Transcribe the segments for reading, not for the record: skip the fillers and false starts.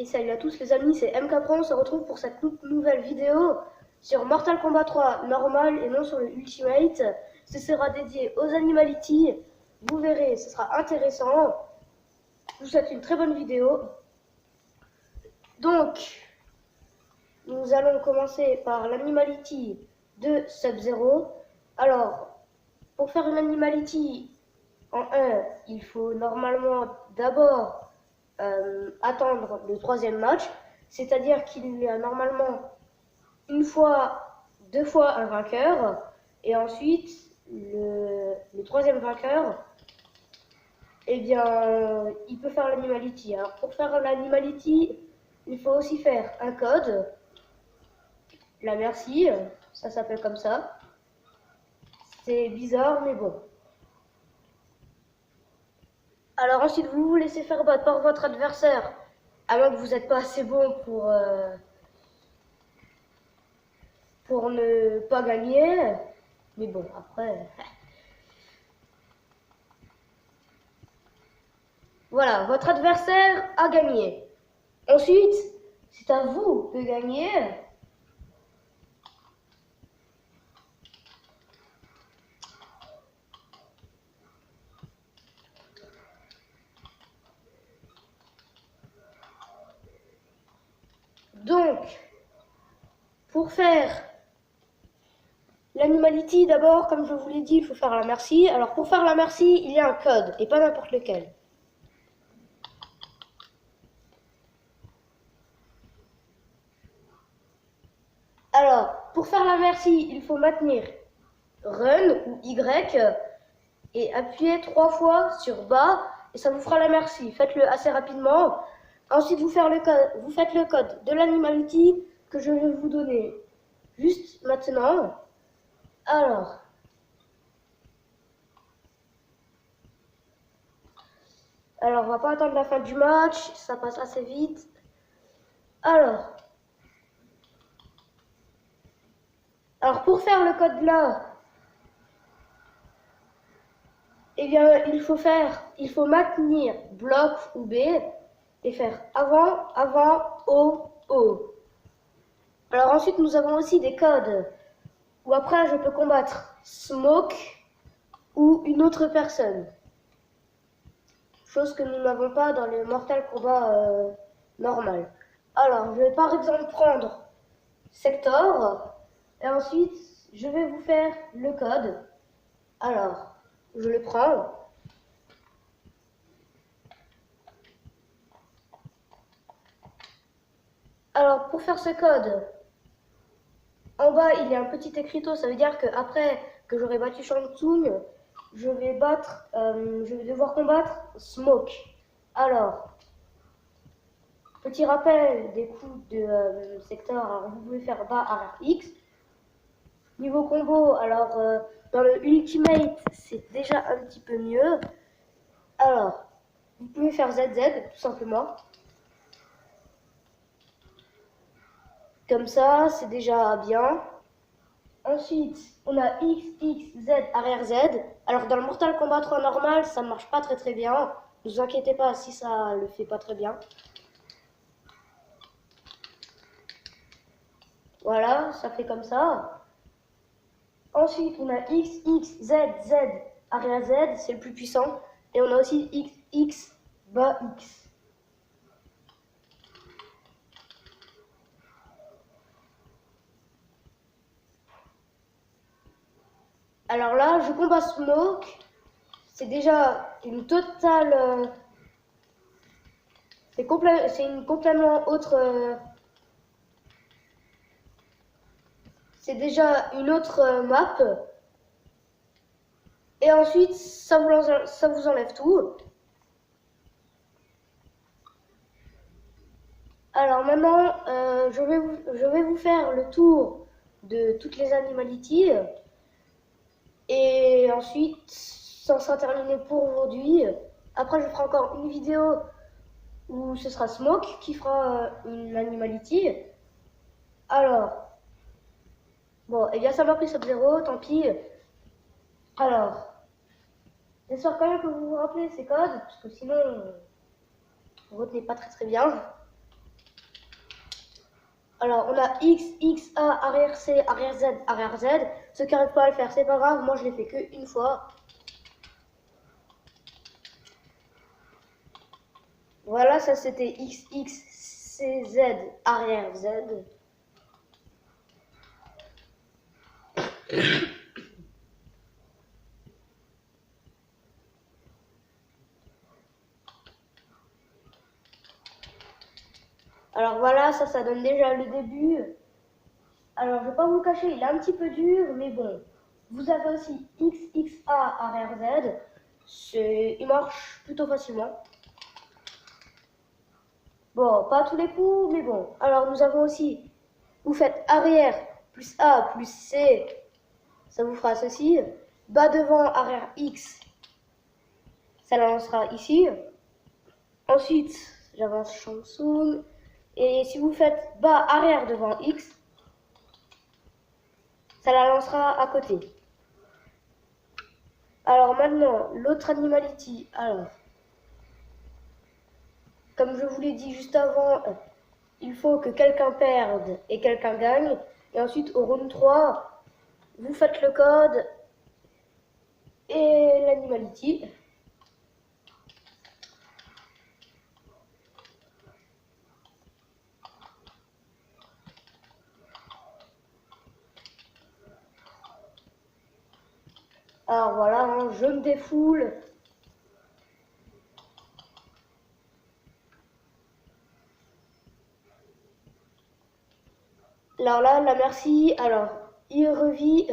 Et salut à tous les amis, c'est MKPro, on se retrouve pour cette nouvelle vidéo sur Mortal Kombat 3 normal et non sur le Ultimate. Ce sera dédié aux Animality, vous verrez, ce sera intéressant. Je vous souhaite une très bonne vidéo. Donc, nous allons commencer par l'Animality de Sub-Zero. Alors, pour faire une Animality en 1, il faut normalement d'abord attendre le troisième match, c'est-à-dire qu'il y a normalement une fois, deux fois un vainqueur, et ensuite le troisième vainqueur, eh bien, il peut faire l'animality. Alors pour faire l'animality, il faut aussi faire un code, la merci, ça s'appelle comme ça. C'est bizarre, mais bon. Alors ensuite, vous vous laissez faire battre par votre adversaire, à moins que vous n'êtes pas assez bon pour ne pas gagner. Mais bon, après... Voilà, votre adversaire a gagné. Ensuite, c'est à vous de gagner. Donc, pour faire l'animality, d'abord, comme je vous l'ai dit, il faut faire la merci. Alors, pour faire la merci, il y a un code, et pas n'importe lequel. Alors, pour faire la merci, il faut maintenir Run ou Y et appuyer 3 fois sur bas, et ça vous fera la merci. Faites-le assez rapidement. Ensuite, vous faites le code de l'animality que je vais vous donner juste maintenant. Alors, on va pas attendre la fin du match, ça passe assez vite. Alors pour faire le code là, eh bien, il faut maintenir bloc ou B et faire avant, O, O. Alors ensuite, nous avons aussi des codes où après je peux combattre Smoke ou une autre personne. Chose que nous n'avons pas dans le Mortal Kombat normal. Alors, je vais par exemple prendre Sector et ensuite je vais vous faire le code. Alors, je le prends. Alors, pour faire ce code, en bas, il y a un petit écriteau. Ça veut dire qu'après que j'aurai battu Shang Tsung, je vais devoir combattre Smoke. Alors, petit rappel des coups de Sector. Alors, vous pouvez faire bas, arrière, X. Niveau combo, dans le Ultimate, c'est déjà un petit peu mieux. Alors, vous pouvez faire ZZ, tout simplement. Comme ça, c'est déjà bien. Ensuite, on a X, X, Z, arrière Z. Alors, dans le Mortal Kombat 3 normal, ça ne marche pas très bien. Ne vous inquiétez pas si ça le fait pas très bien. Voilà, ça fait comme ça. Ensuite, on a X, X, Z, Z, arrière Z, c'est le plus puissant. Et on a aussi X, X, bas X. Alors là, je combats Smoke. C'est déjà une totale... c'est une complètement autre... c'est déjà une autre map. Et ensuite, ça vous enlève tout. Alors maintenant, je vais vous faire le tour de toutes les Animality. Et ensuite, ça sera terminé pour aujourd'hui. Après, je ferai encore une vidéo où ce sera Smoke qui fera une Animality. Alors, bon, et bien ça m'a pris Sub-Zero, tant pis. Alors, j'espère quand même que vous vous rappelez ces codes, parce que sinon, vous retenez pas très bien. Alors, on a X, X, A, arrière C, arrière Z, arrière Z. Ceux qui n'arrivent pas à le faire, c'est pas grave. Moi, je l'ai fait qu'une fois. Voilà, ça c'était X, X, C, Z, arrière Z. Alors voilà, ça donne déjà le début. Alors, je ne vais pas vous le cacher, il est un petit peu dur, mais bon. Vous avez aussi X, X, A, arrière Z. Il marche plutôt facilement. Bon, pas à tous les coups, mais bon. Alors, nous avons aussi, vous faites arrière plus A plus C, ça vous fera ceci. Bas devant, arrière X, ça la lancera ici. Ensuite, j'avance Samsung. Et si vous faites bas arrière devant X, ça la lancera à côté. Alors maintenant, l'autre animality. Alors, comme je vous l'ai dit juste avant, il faut que quelqu'un perde et quelqu'un gagne. Et ensuite, au round 3, vous faites le code et l'animality. Alors voilà, hein, je me défoule. Alors là, la merci. Alors, il revit.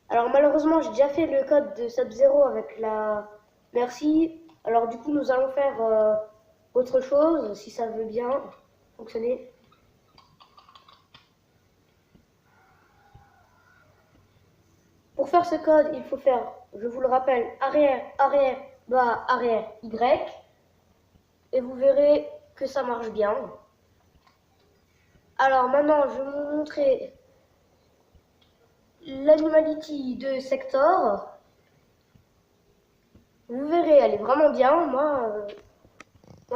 Alors malheureusement, j'ai déjà fait le code de Sub-Zero avec la merci. Alors du coup, nous allons faire autre chose, si ça veut bien fonctionner. Pour faire ce code, il faut faire, je vous le rappelle, arrière, arrière, bas, arrière, Y. Et vous verrez que ça marche bien. Alors maintenant, je vais vous montrer l'animality de Sector. Vous verrez, elle est vraiment bien. Moi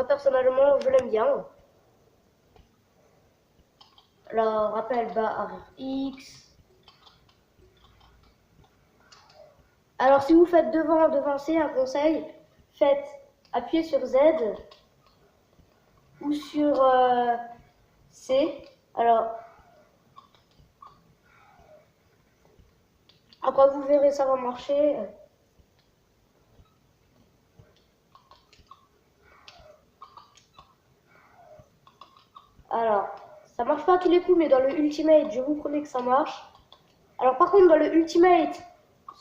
personnellement, je l'aime bien. Alors, rappel bas, arrière X. Alors, si vous faites devant C, un conseil, faites appuyer sur Z ou sur C. Alors, après vous verrez, ça va marcher. Alors, ça marche pas à tous les coups, mais dans le Ultimate, je vous promets que ça marche. Alors, par contre, dans le Ultimate,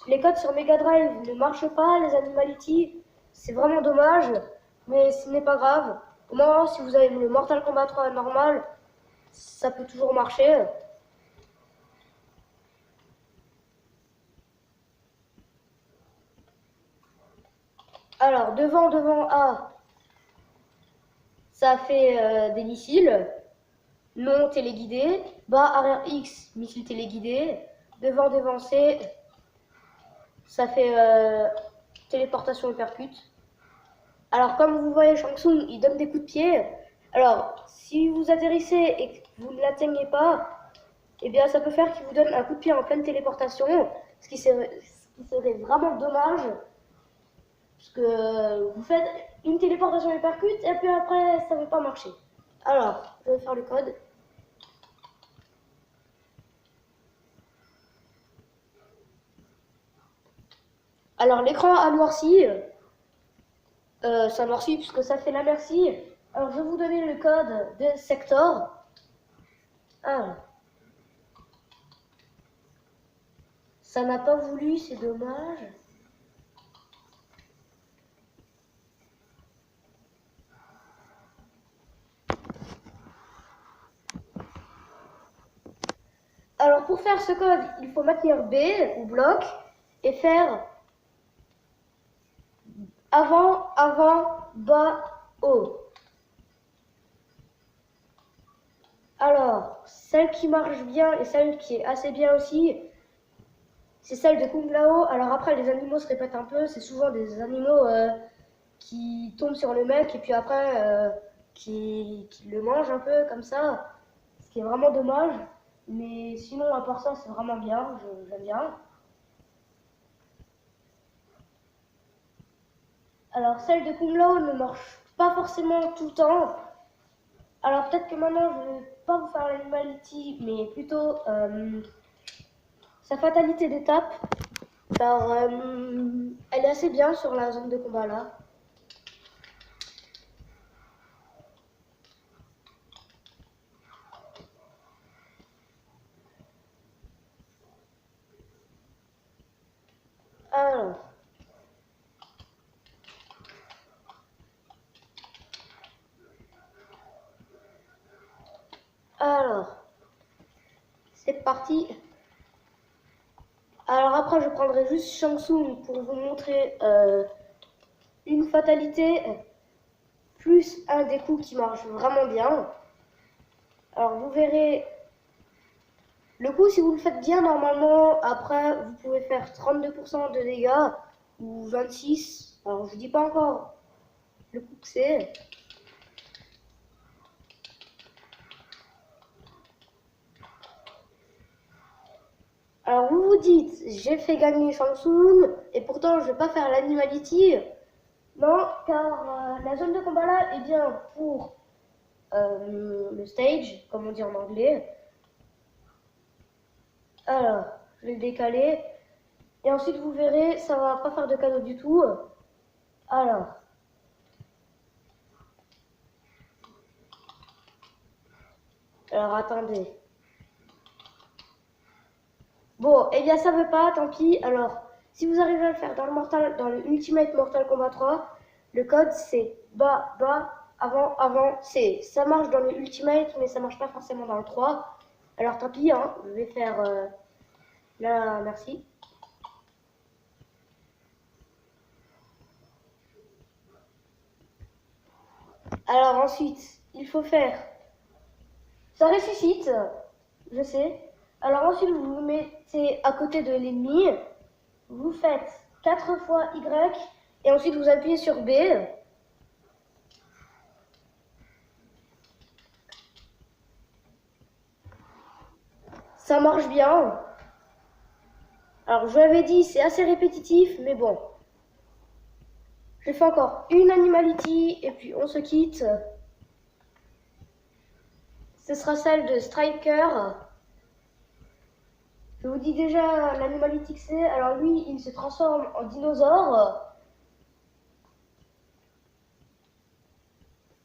les codes sur Mega Drive ne marchent pas, les Animality. C'est vraiment dommage, mais ce n'est pas grave. Au moins, si vous avez le Mortal Kombat 3 normal, ça peut toujours marcher. Alors, devant A, ça fait des missiles. Non téléguidé. Bas arrière X, missile téléguidé. Devant C, ça fait téléportation hypercute. Alors comme vous voyez, Shang Tsung, il donne des coups de pied. Alors, si vous atterrissez et que vous ne l'atteignez pas, eh bien ça peut faire qu'il vous donne un coup de pied en pleine téléportation, ce qui serait vraiment dommage. Parce que vous faites une téléportation hypercute et puis après, ça ne va pas marcher. Alors, je vais faire le code. Alors, l'écran a noirci. Ça noircit puisque ça fait la merci. Alors, je vais vous donner le code de Sector. Ah. Ça n'a pas voulu, c'est dommage. Alors, pour faire ce code, il faut maintenir B ou bloc et faire avant, bas, haut. Alors, celle qui marche bien et celle qui est assez bien aussi, c'est celle de Kung Lao. Alors après, les animaux se répètent un peu. C'est souvent des animaux qui tombent sur le mec et puis après qui le mangent un peu comme ça. qui est vraiment dommage. Mais sinon, à part ça, c'est vraiment bien, j'aime bien. Alors, celle de Kung Lao ne marche pas forcément tout le temps. Alors, peut-être que maintenant, je ne vais pas vous faire l'animality, mais plutôt sa fatalité d'étape. Car elle est assez bien sur la zone de combat là. Alors. Alors. C'est parti. Alors après, je prendrai juste Shang Tsung pour vous montrer une fatalité plus un des coups qui marche vraiment bien. Alors vous verrez, le coup si vous le faites bien normalement, après vous pouvez faire 32% de dégâts ou 26. Alors je vous dis pas encore le coup que c'est. Alors vous vous dites, j'ai fait gagner Shang Tsung et pourtant je vais pas faire l'animality. Non, car la zone de combat là est bien pour le stage, comme on dit en anglais. Alors, je vais le décaler. Et ensuite, vous verrez, ça va pas faire de cadeau du tout. Alors. Alors, attendez. Bon, eh bien, ça veut pas, tant pis. Alors, si vous arrivez à le faire dans le Ultimate Mortal Kombat 3, le code c'est bas, bas, avant, avant, c'est. Ça marche dans le Ultimate, mais ça marche pas forcément dans le 3. Alors, tant pis, hein, je vais faire là, merci. Alors, ensuite, il faut faire. Ça ressuscite, je sais. Alors, ensuite, vous vous mettez à côté de l'ennemi. Vous faites 4 fois Y et ensuite vous appuyez sur B. Ça marche bien. Alors je l'avais dit, c'est assez répétitif, mais bon. Je fais encore une animality et puis on se quitte. Ce sera celle de Striker. Je vous dis déjà l'animality que c'est. Alors lui, il se transforme en dinosaure.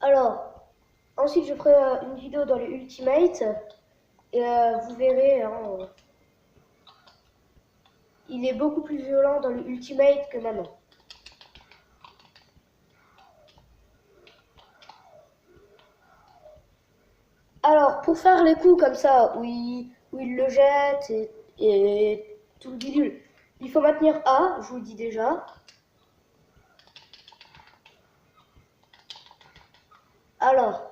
Alors, ensuite je ferai une vidéo dans le Ultimate. Et vous verrez, hein, il est beaucoup plus violent dans le Ultimate que maintenant. Alors, pour faire les coups comme ça, où il le jette et tout le bidule, il faut maintenir A, je vous le dis déjà. Alors,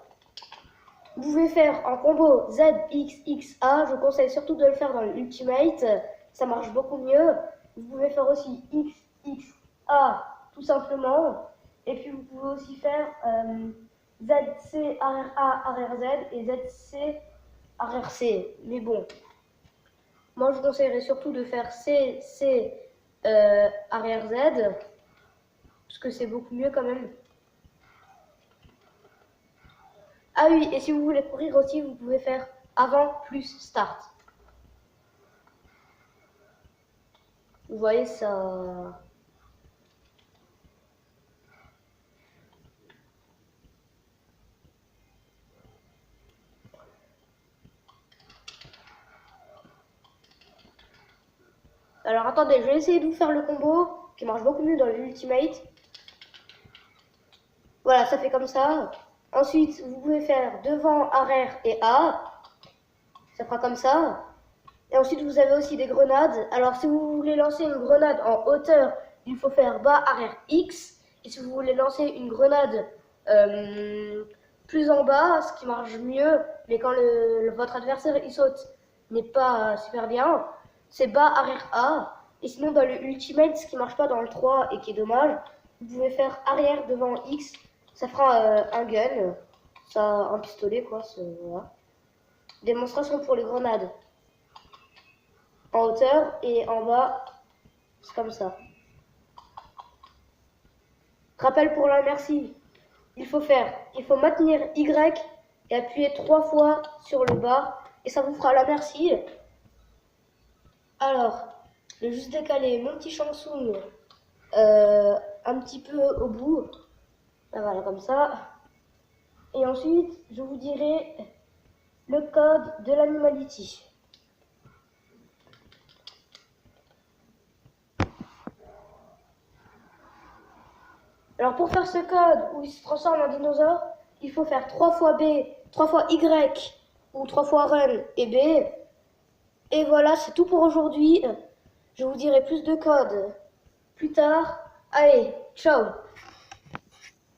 vous pouvez faire un combo ZXXA, je conseille surtout de le faire dans le Ultimate, ça marche beaucoup mieux. Vous pouvez faire aussi XXA, tout simplement. Et puis vous pouvez aussi faire ZC arrière A arrière Z et ZC arrière C. Mais bon, moi je vous conseillerais surtout de faire C arrière Z, parce que c'est beaucoup mieux quand même. Ah oui, et si vous voulez courir aussi, vous pouvez faire avant plus start. Vous voyez ça. Alors attendez, je vais essayer de vous faire le combo qui marche beaucoup mieux dans le Ultimate. Voilà, ça fait comme ça. Ensuite, vous pouvez faire devant, arrière et A. Ça fera comme ça. Et ensuite, vous avez aussi des grenades. Alors, si vous voulez lancer une grenade en hauteur, il faut faire bas, arrière, X. Et si vous voulez lancer une grenade plus en bas, ce qui marche mieux, mais quand votre adversaire il saute, n'est pas super bien, c'est bas, arrière, A. Et sinon, dans le Ultimate, ce qui marche pas dans le 3 et qui est dommage, vous pouvez faire arrière, devant, X. Ça fera un gun, ça, un pistolet, quoi. Voilà. Démonstration pour les grenades. En hauteur et en bas, c'est comme ça. Rappel pour l'inertie. Il faut maintenir Y et appuyer 3 fois sur le bas et ça vous fera l'inertie. Alors, je vais juste décaler mon petit Samsung un petit peu au bout. Voilà, comme ça. Et ensuite, je vous dirai le code de l'Animality. Alors pour faire ce code où il se transforme en dinosaure, il faut faire 3 fois B, 3 fois Y ou 3 fois Run et B. Et voilà, c'est tout pour aujourd'hui. Je vous dirai plus de code plus tard. Allez, ciao!